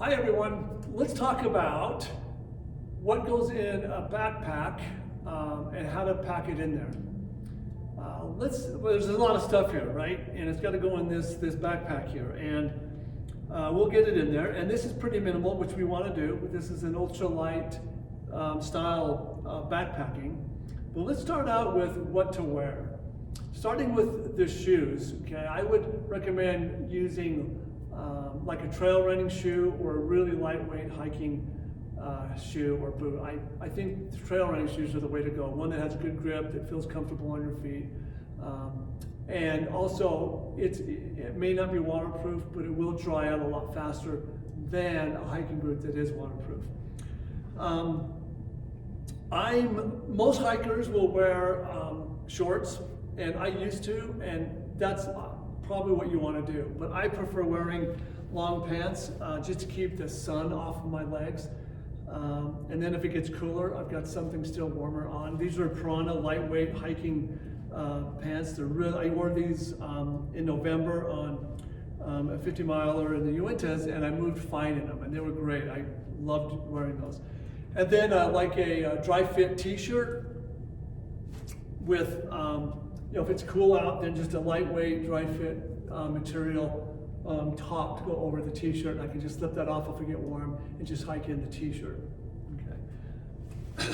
Hi everyone, let's talk about what goes in a backpack and how to pack it in there. There's a lot of stuff here, right? And it's got to go in this backpack here, and we'll get it in there. And this is pretty minimal, which we want to do. This is an ultralight style backpacking. But let's start out with what to wear. Starting with the shoes, okay? I would recommend using like a trail running shoe or a really lightweight hiking shoe or boot. I think trail running shoes are the way to go. One that has good grip, that feels comfortable on your feet. And also, it may not be waterproof, but it will dry out a lot faster than a hiking boot that is waterproof. Most hikers will wear shorts, and I used to, and that's probably what you want to do. But I prefer wearing long pants just to keep the sun off of my legs. And then if it gets cooler, I've got something still warmer on. These are Prana lightweight hiking pants. They're really, I wore these in November on a 50 miler in the Uintas, and I moved fine in them, and they were great. I loved wearing those. And then like a dry fit t-shirt with, if it's cool out, then just a lightweight dry fit material top to go over the t-shirt, and I can just slip that off if I get warm and just hike in the t-shirt. Okay.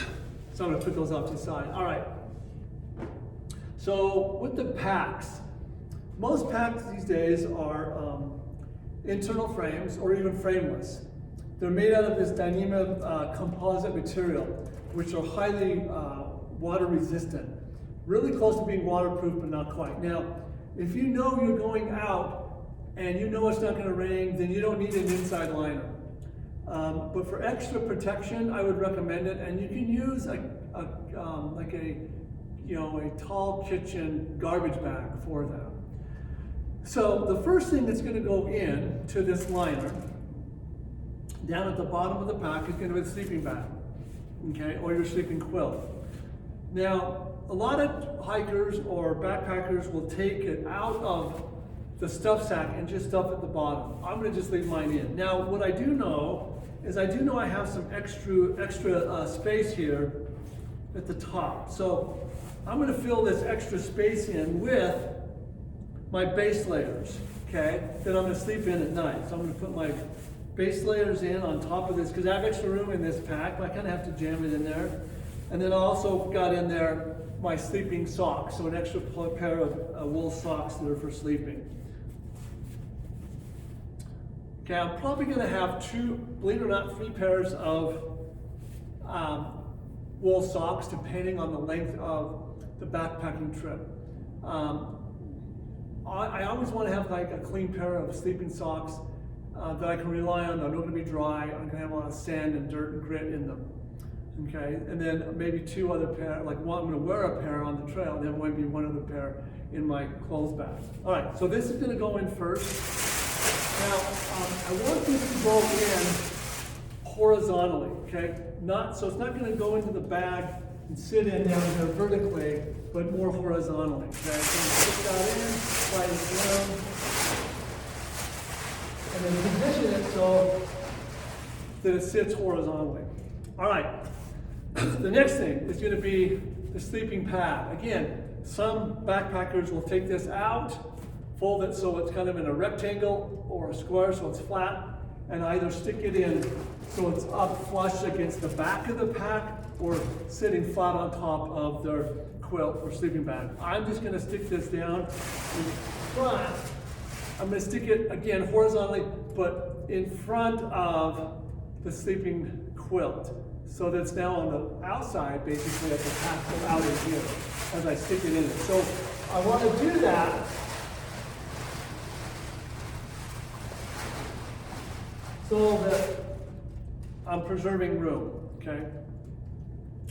So I'm going to put those off to the side. All right. So with the packs, most packs these days are internal frames or even frameless. They're made out of this Dyneema composite material, which are highly water resistant. Really close to being waterproof, but not quite. Now, if you know you're going out and you know it's not going to rain, then you don't need an inside liner. But for extra protection, I would recommend it. And you can use a tall kitchen garbage bag for that. So the first thing that's going to go in to this liner, down at the bottom of the pack, is going to be the sleeping bag, okay, or your sleeping quilt. Now, a lot of hikers or backpackers will take it out of the stuff sack and just stuff at the bottom. I'm going to just leave mine in. Now, what I do know is I have some extra space here at the top. So I'm going to fill this extra space in with my base layers, okay, that I'm going to sleep in at night. So I'm going to put my base layers in on top of this because I have extra room in this pack, but I kind of have to jam it in there. And then I also got in there my sleeping socks, so an extra pair of wool socks that are for sleeping. Okay, I'm probably going to have believe it or not, 3 pairs of wool socks, depending on the length of the backpacking trip. I always want to have like a clean pair of sleeping socks that I can rely on. They're not going to be dry. I'm going to have a lot of sand and dirt and grit in them. Okay, and then maybe 2 other pair, like one, I'm going to wear a pair on the trail, and then maybe 1 other pair in my clothes bag. All right, so this is going to go in first. Now, I want this to go in horizontally, okay? So it's not going to go into the bag and sit in down there vertically, but more horizontally, okay? So put that in, slide it down, and then position it so that it sits horizontally. All right. The next thing is going to be the sleeping pad. Again, some backpackers will take this out, fold it so it's kind of in a rectangle or a square so it's flat, and either stick it in so it's up flush against the back of the pack or sitting flat on top of their quilt or sleeping bag. I'm just going to stick this down in front. I'm going to stick it, again, horizontally, but in front of the sleeping quilt. So that's now on the outside, basically, of the pack out of here as I stick it in it. So I want to do that so that I'm preserving room, okay?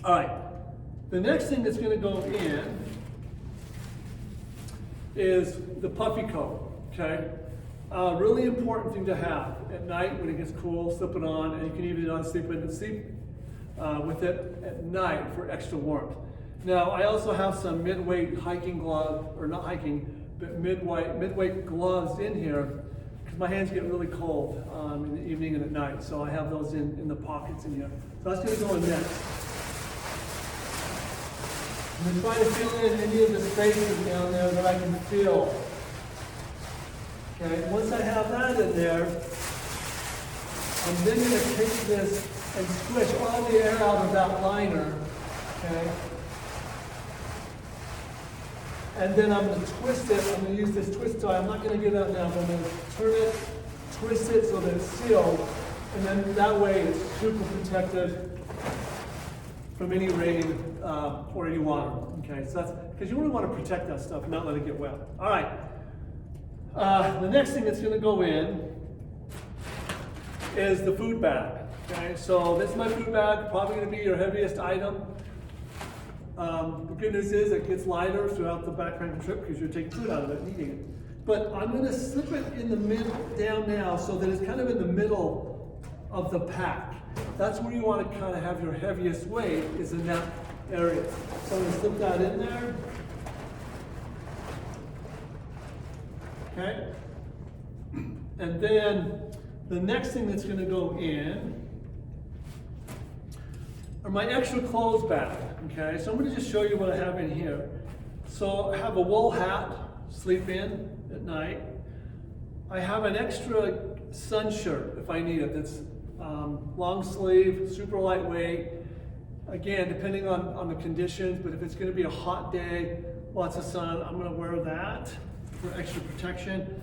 All right, the next thing that's going to go in is the puffy coat, okay? Really important thing to have at night when it gets cool. Slip it on, and you can even sleep with it at night for extra warmth. Now, I also have some mid-weight hiking gloves, or not hiking, but mid-weight gloves in here because my hands get really cold in the evening and at night, so I have those in the pockets in here. So that's going to go in next. I'm going to try to fill in any of the spaces down there that I can feel. Okay, once I have that in there, I'm then going to take this and squish all the air out of that liner. Okay. And then I'm going to twist it. I'm going to use this twist tie. I'm not going to get that now, but I'm going to turn it, twist it so that it's sealed, and then that way it's super protected from any rain or any water. Okay, so that's because you really want to protect that stuff and not let it get wet. All right. The next thing that's going to go in is the food bag. Okay, so this is my food bag. Probably going to be your heaviest item. The good news is it gets lighter throughout the backcountry trip because you're taking food out of it and eating it. But I'm going to slip it in the middle down now so that it's kind of in the middle of the pack. That's where you want to kind of have your heaviest weight, is in that area. So I'm going to slip that in there. Okay. And then the next thing that's going to go in are my extra clothes bag. Okay, so I'm going to just show you what I have in here. So I have a wool hat, sleep in at night. I have an extra sun shirt if I need it. That's long sleeve, super lightweight. Again, depending on the conditions, but if it's going to be a hot day, lots of sun, I'm going to wear that for extra protection.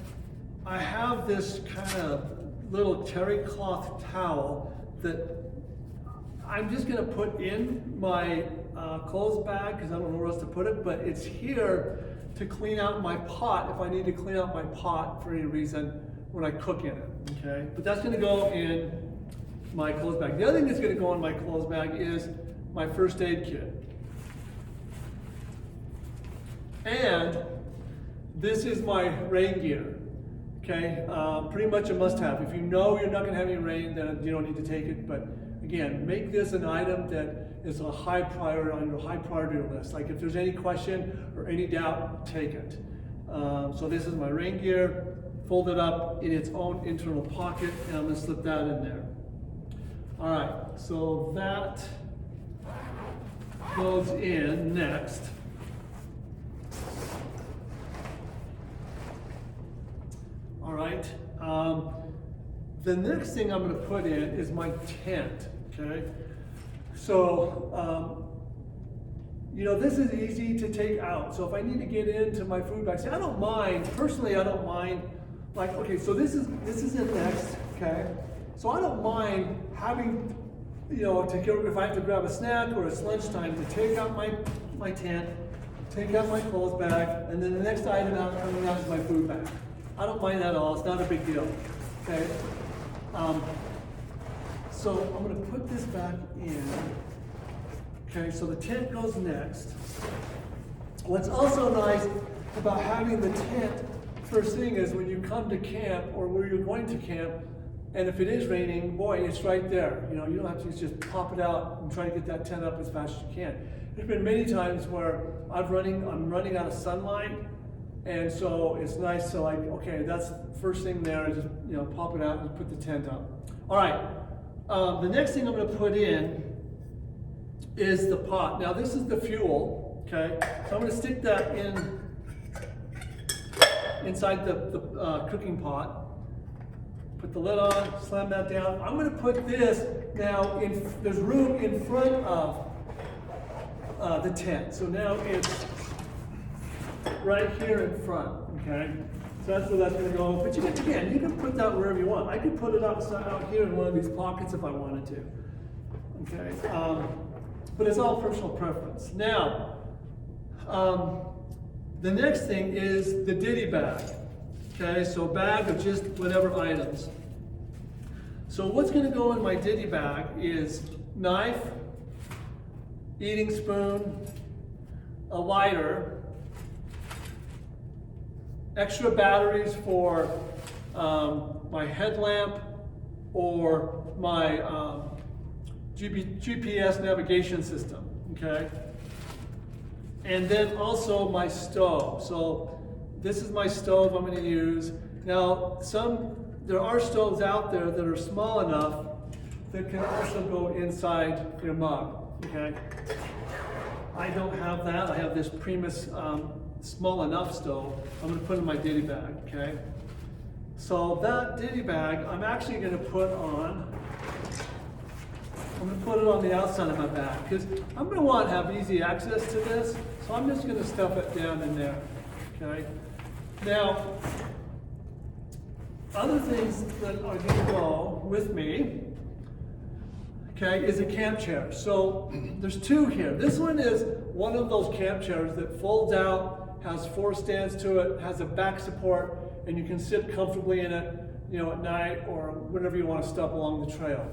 I have this kind of little terry cloth towel that I'm just going to put in my clothes bag because I don't know where else to put it, but it's here to clean out my pot if I need to clean out my pot for any reason when I cook in it. Okay, but that's going to go in my clothes bag. The other thing that's going to go in my clothes bag is my first aid kit. And this is my rain gear. Okay, pretty much a must-have. If you know you're not going to have any rain, then you don't need to take it. But again, make this an item that is a high priority on your high priority list. Like if there's any question or any doubt, take it. So this is my rain gear, folded up in its own internal pocket, and I'm going to slip that in there. All right, so that goes in next. All right. The next thing I'm going to put in is my tent. Okay. So, you know, this is easy to take out. So if I need to get into my food bag, see, I don't mind. Personally, I don't mind. Like, okay, so this is in next. Okay. So I don't mind having, you know, to go, if I have to grab a snack or it's lunchtime, to take out my tent, take out my clothes bag, and then the next item coming out is my food bag. I don't mind that at all. It's not a big deal. Okay. So I'm going to put this back in. Okay. So the tent goes next. What's also nice about having the tent first thing is when you come to camp or where you're going to camp, and if it is raining, boy, it's right there. You know, you don't have to just pop it out and try to get that tent up as fast as you can. There's been many times where I'm running out of sunlight. And so it's nice to, like, okay, that's the first thing there, just, you know, pop it out and put the tent up. All right, the next thing I'm going to put in is the pot. Now this is the fuel, okay? So I'm going to stick that inside the cooking pot. Put the lid on, slam that down. I'm going to put this now there's room in front of the tent. So now it's right here in front, okay? So that's where that's going to go. But you can put that wherever you want. I could put it out here in one of these pockets if I wanted to, okay? But it's all personal preference. Now, the next thing is the ditty bag, okay? So a bag of just whatever items. So what's going to go in my ditty bag is knife, eating spoon, a lighter, extra batteries for my headlamp or my GPS navigation system, okay? And then also my stove. So this is my stove I'm going to use. Now, there are stoves out there that are small enough that can also go inside your mug, okay? I don't have that. I have this Primus small enough stove. I'm gonna put in my ditty bag, okay? So that ditty bag, I'm actually gonna put it on the outside of my bag, because I'm gonna want to have easy access to this, so I'm just gonna stuff it down in there, okay? Now, other things that are gonna go with me, okay, is a camp chair. So there's two here. This one is one of those camp chairs that folds out, has 4 stands to it, has a back support, and you can sit comfortably in it, you know, at night or whenever you want to stop along the trail.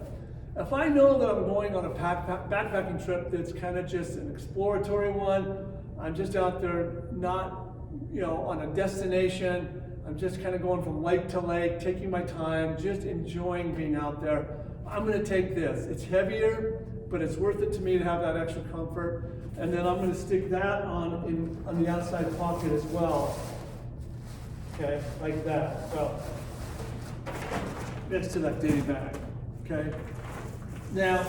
If I know that I'm going on a backpacking trip that's kind of just an exploratory one, I'm just out there not, you know, on a destination, I'm just kind of going from lake to lake, taking my time, just enjoying being out there, I'm going to take this. It's heavier, but it's worth it to me to have that extra comfort. And then I'm going to stick that on the outside pocket as well. Okay, like that. Well, next to that ditty bag. Okay. Now,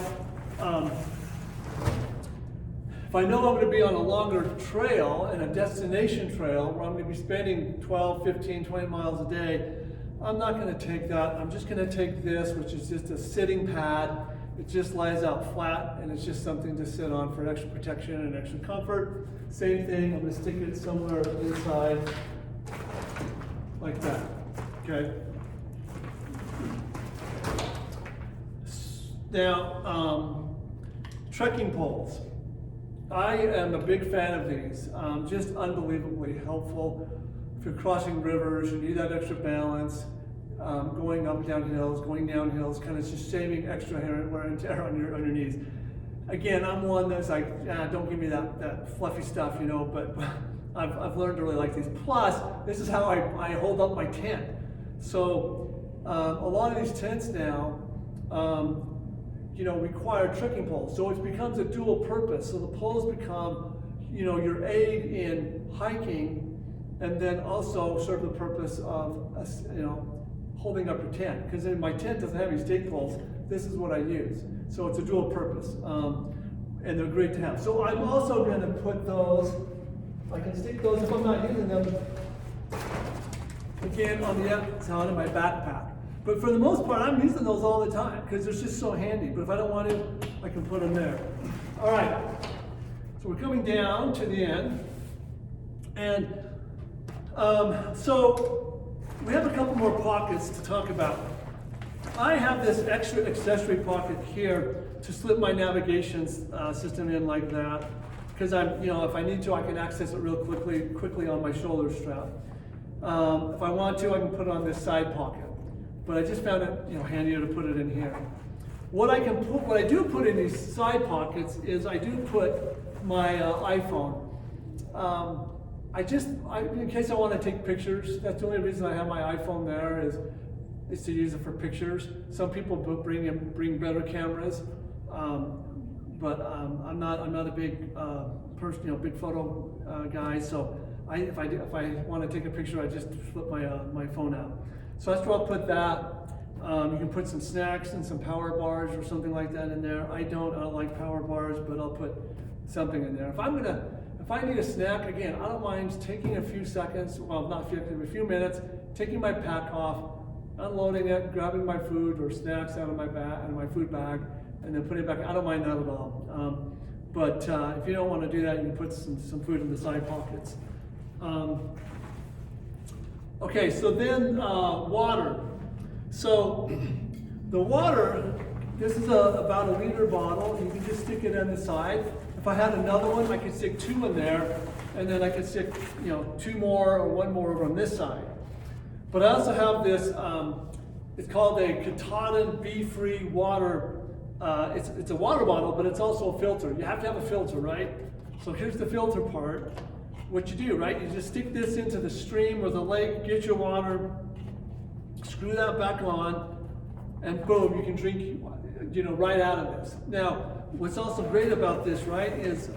if I know I'm going to be on a longer trail and a destination trail where I'm going to be spending 12, 15, 20 miles a day, I'm not going to take that. I'm just going to take this, which is just a sitting pad. It just lies out flat, and it's just something to sit on for extra protection and extra comfort. Same thing, I'm going to stick it somewhere inside, like that, okay? Now, trekking poles. I am a big fan of these, just unbelievably helpful. If you're crossing rivers, you need that extra balance, going up and down hills, going down hills, kind of just saving extra wear and tear on your knees. Again, I'm one that's like, don't give me that fluffy stuff, you know, but I've learned to really like these. Plus, this is how I hold up my tent. So a lot of these tents now, you know, require trekking poles. So it becomes a dual purpose. So the poles become, you know, your aid in hiking, and then also serve the purpose of, you know, holding up your tent. Because my tent doesn't have any stake poles. This is what I use. So it's a dual purpose, and they're great to have. So I'm also going to put those, I can stick those, if I'm not using them, again, on the outside of my backpack. But for the most part, I'm using those all the time because they're just so handy. But if I don't want to, I can put them there. All right, so we're coming down to the end. And so we have a couple more pockets to talk about. I have this extra accessory pocket here to slip my navigation system in like that, because I'm, you know, if I need to, I can access it real quickly on my shoulder strap. If I want to, I can put it on this side pocket. But I just found it, you know, handier to put it in here. What I do put in these side pockets is I do put my iPhone. In case I want to take pictures, that's the only reason I have my iPhone there is to use it for pictures. Some people bring better cameras, but I'm not a big person, you know, big photo guy. So if I want to take a picture, I just flip my phone out. So that's where I'll put that. You can put some snacks and some power bars or something like that in there. I don't like power bars, but I'll put something in there. If I need a snack, again, I don't mind taking a few seconds, well, not a few minutes, taking my pack off, unloading it, grabbing my food or snacks out of my food bag, and then putting it back. I don't mind that at all. But if you don't want to do that, you can put some food in the side pockets. Okay, so then water. So the water, this is about a liter bottle. You can just stick it on the side. If I had another one, I could stick 2 in there, and then I could stick, you know, 2 more or 1 more over on this side. But I also have this, it's called a Katahdin Bee-Free water. It's a water bottle, but it's also a filter. You have to have a filter, right? So here's the filter part. What you do, right? You just stick this into the stream or the lake, get your water, screw that back on, and boom, you can drink, you know, right out of this. Now, what's also great about this, right, is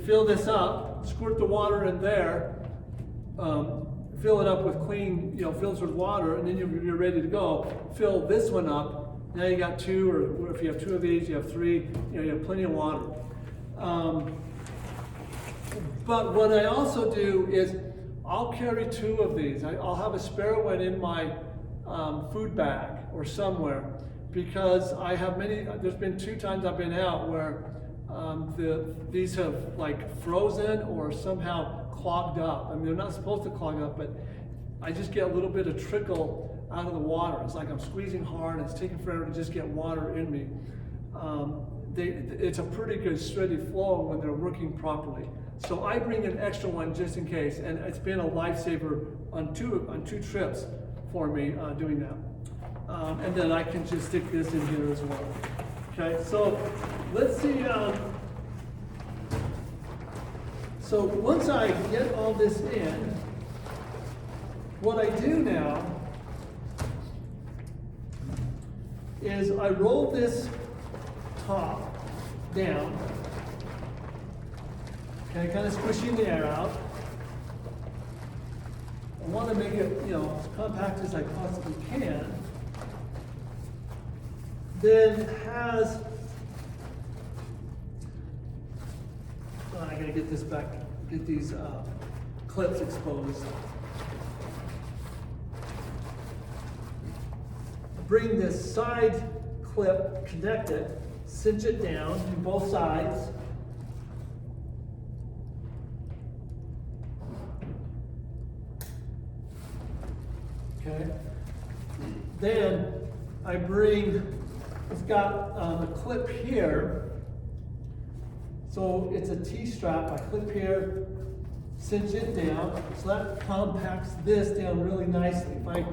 fill this up, squirt the water in there, fill it up with clean, filtered water, and then you're ready to go. Fill this one up. Now you got 2, or if you have 2 of these, you have 3. You have plenty of water. But what I also do is I'll carry 2 of these. I'll have a spare one in my food bag or somewhere, because I have many. There's been 2 times I've been out where these have like frozen or somehow clogged up. I mean, they're not supposed to clog up, but I just get a little bit of trickle out of the water. It's like I'm squeezing hard and it's taking forever to just get water in me. It's a pretty good steady flow when they're working properly. So I bring an extra one just in case, and it's been a lifesaver on two trips for me doing that. And then I can just stick this in here as well. Okay, so let's see. So once I get all this in, what I do now is I roll this top down, okay, kind of squishing the air out. I want to make it, as compact as I possibly can. Then has, I gotta get this back, get these clips exposed. Bring this side clip, connect it, cinch it down on both sides. Okay. Then I bring, it's got a clip here. So it's a T-strap. I clip here, cinch it down, so that compacts this down really nicely. If I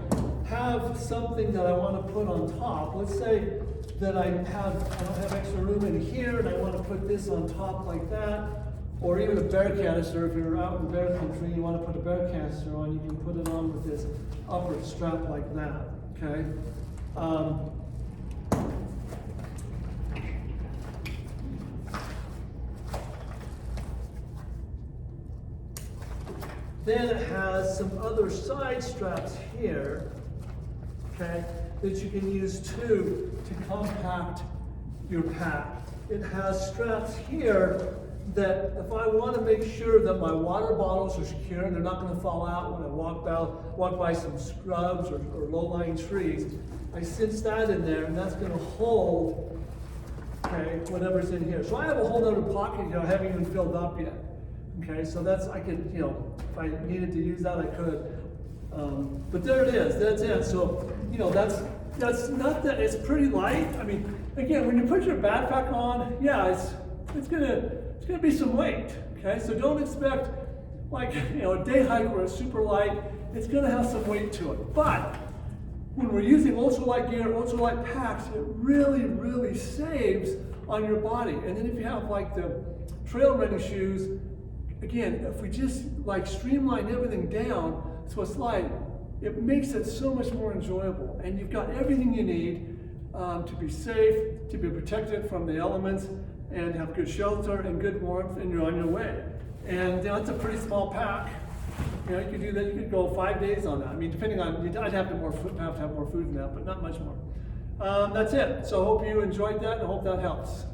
have something that I want to put on top, let's say that I don't have extra room in here and I want to put this on top like that, or even a bear canister. If you're out in bear country and you want to put a bear canister on, you can put it on with this upper strap like that, okay? Then it has some other side straps here, okay, that you can use too to compact your pack. It has straps here that if I want to make sure that my water bottles are secure and they're not going to fall out when I walk by some scrubs or low-lying trees, I cinch that in there, and that's going to hold, okay, whatever's in here. So I have a whole other pocket here I haven't even filled up yet. Okay, so that's, I could, if I needed to use that, I could. But there it is, that's it. So, that's not that, it's pretty light. I mean, again, when you put your backpack on, yeah, it's gonna be some weight, okay? So don't expect, like, a day hike where it's super light. It's gonna have some weight to it. But when we're using ultralight gear, ultralight packs, it really, really saves on your body. And then if you have like the trail running shoes, again, if we just like streamline everything down so it's light, it makes it so much more enjoyable. And you've got everything you need to be safe, to be protected from the elements, and have good shelter and good warmth, and you're on your way. And it's a pretty small pack. You could do that. You could go 5 days on that. I mean, depending on, I'd have to have more food than that, but not much more. That's it. So I hope you enjoyed that, and I hope that helps.